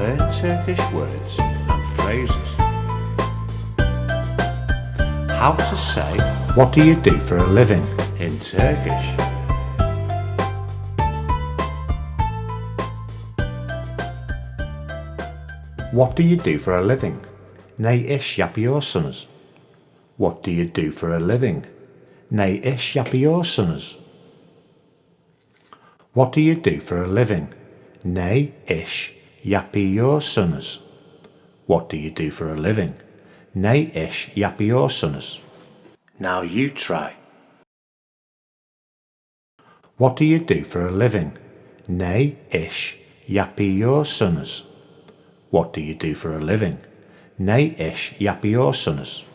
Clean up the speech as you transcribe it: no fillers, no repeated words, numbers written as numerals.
Learn Turkish words and phrases. How to say, what do you do for a living in Turkish? What do you do for a living? Ne iş yapıyorsunuz? What do you do for a living? Ne iş yapıyorsunuz? What do you do for a living? Ne iş yapıyorsunuz? What do you do for a living? Ne iş yapıyorsunuz? Now you try. What do you do for a living? Ne iş yapıyorsunuz? What do you do for a living? Ne iş yapıyorsunuz?